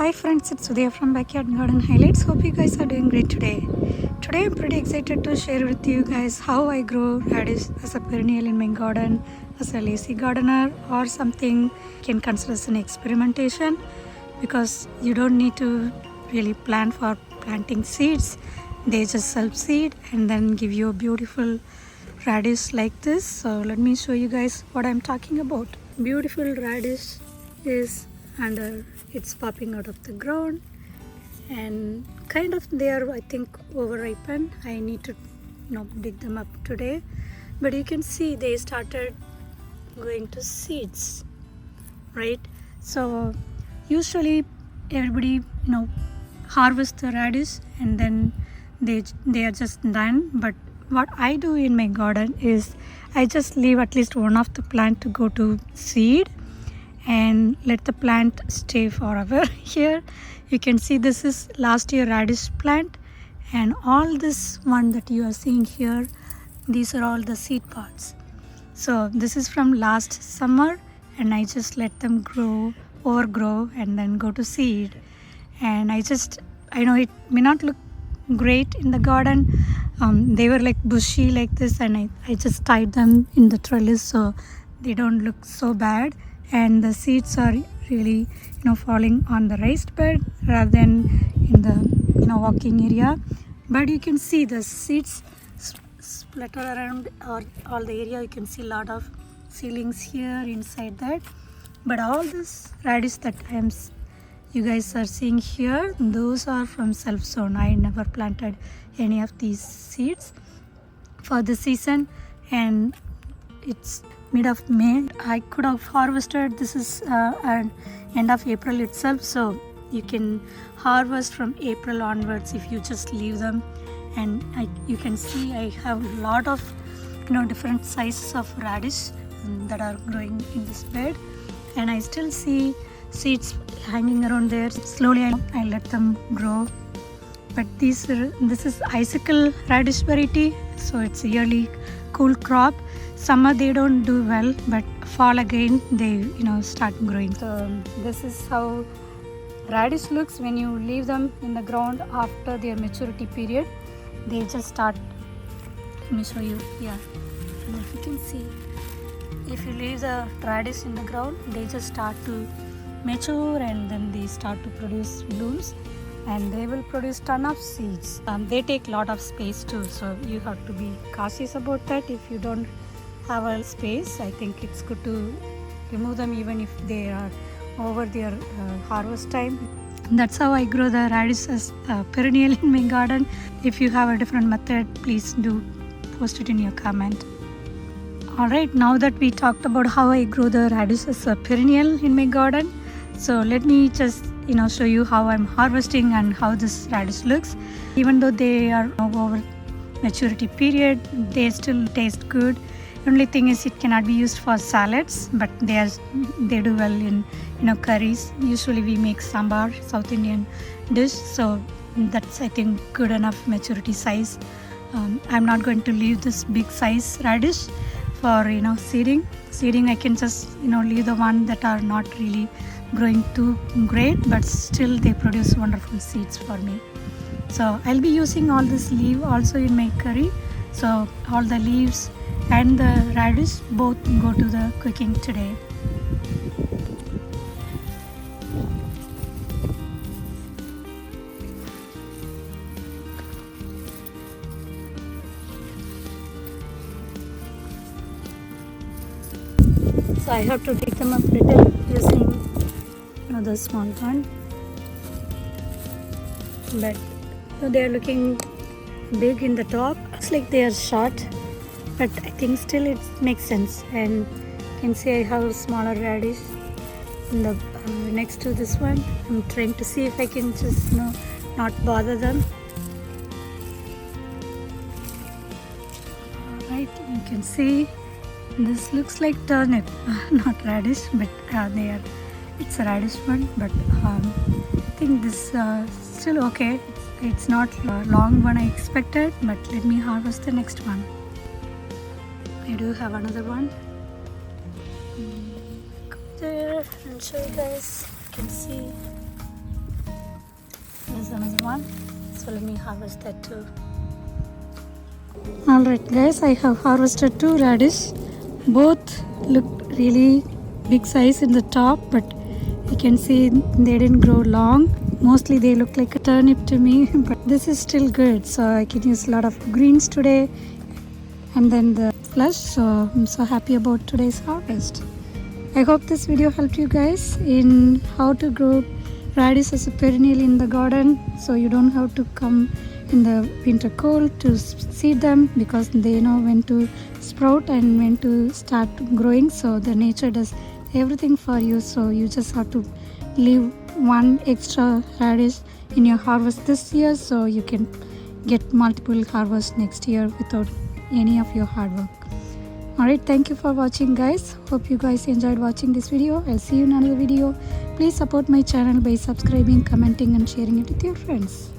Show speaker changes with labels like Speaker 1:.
Speaker 1: Hi friends, it's Sudhya from Backyard Garden Highlights. Hope you guys are doing great today. Today I'm pretty excited to share with you guys how I grow radish as a perennial in my garden, as a lazy gardener or something you can consider as an experimentation, because you don't need to really plan for planting seeds. They just self-seed and then give you a beautiful radish like this. So let me show you guys what I'm talking about. Beautiful radish is under, it's popping out of the ground, and kind of they are, I think, over ripened. I need to dig them up today, but you can see they started going to seeds, right? So usually everybody harvest the radish and then they are just done. But what I do in my garden is I just leave at least one of the plant to go to seed and let the plant stay forever. Here you can see this is last year radish plant, and all this one that you are seeing here, these are all the seed pods. So this is from last summer, and I just let them overgrow and then go to seed. And I know it may not look great in the garden. They were like bushy like this, and I just tied them in the trellis so they don't look so bad. And the seeds are really falling on the raised bed rather than in the walking area. But you can see the seeds splatter around all the area. You can see a lot of seedlings here inside that. But all this radish that you guys are seeing here, those are from self-sown. I never planted any of these seeds for this season, and it's mid of May. I could have harvested, this is at end of April itself, so you can harvest from April onwards if you just leave them. And you can see I have a lot of different sizes of radish that are growing in this bed, and I still see seeds hanging around there. Slowly I let them grow. But this is icicle radish variety, so it's a yearly cool crop. Summer they don't do well, but fall again they start growing. So this is how radish looks when you leave them in the ground after their maturity period. They just start, let me show you. Yeah, and if you can see, if you leave the radish in the ground, they just start to mature, and then they start to produce blooms, and they will produce ton of seeds. They take a lot of space too, so you have to be cautious about that. If you don't have a space, I think it's good to remove them even if they are over their harvest time. That's how I grow the radish as perennial in my garden. If you have a different method, please do post it in your comment. Alright, now that we talked about how I grow the radish as a perennial in my garden, so let me just show you how I'm harvesting and how this radish looks. Even though they are over maturity period, they still taste good. Only thing is it cannot be used for salads, but they do well in curries. Usually we make sambar, South Indian dish, so that's I think good enough maturity size. I'm not going to leave this big size radish for seeding. I can just leave the one that are not really growing too great, but still they produce wonderful seeds for me. So I'll be using all this leaf also in my curry. So all the leaves and the radish both go to the cooking today. So I have to take them up little using another small one, but they are looking big in the top. Looks like they are short, but I think still it makes sense. And you can see I have a smaller radish in the next to this one. I'm trying to see if I can just not bother them. Alright, you can see this looks like turnip, not radish, but it's a radish one. But I think this still okay. It's not long one I expected, but let me harvest the next one. I do have another one. Go there and show you guys. You can see one. So let me harvest that too. Alright guys, I have harvested 2 radish. Both look really big size in the top, but you can see they didn't grow long. Mostly they look like a turnip to me, but this is still good. So I can use a lot of greens today and then the flesh. So I'm so happy about today's harvest. I hope this video helped you guys in how to grow radish as a perennial in the garden, so you don't have to come in the winter cold to seed them, because they know when to sprout and when to start growing. So the nature does everything for you, so you just have to leave one extra radish in your harvest this year, so you can get multiple harvests next year without any of your hard work. Alright, thank you for watching guys. Hope you guys enjoyed watching this video. I'll see you in another video. Please support my channel by subscribing, commenting and sharing it with your friends.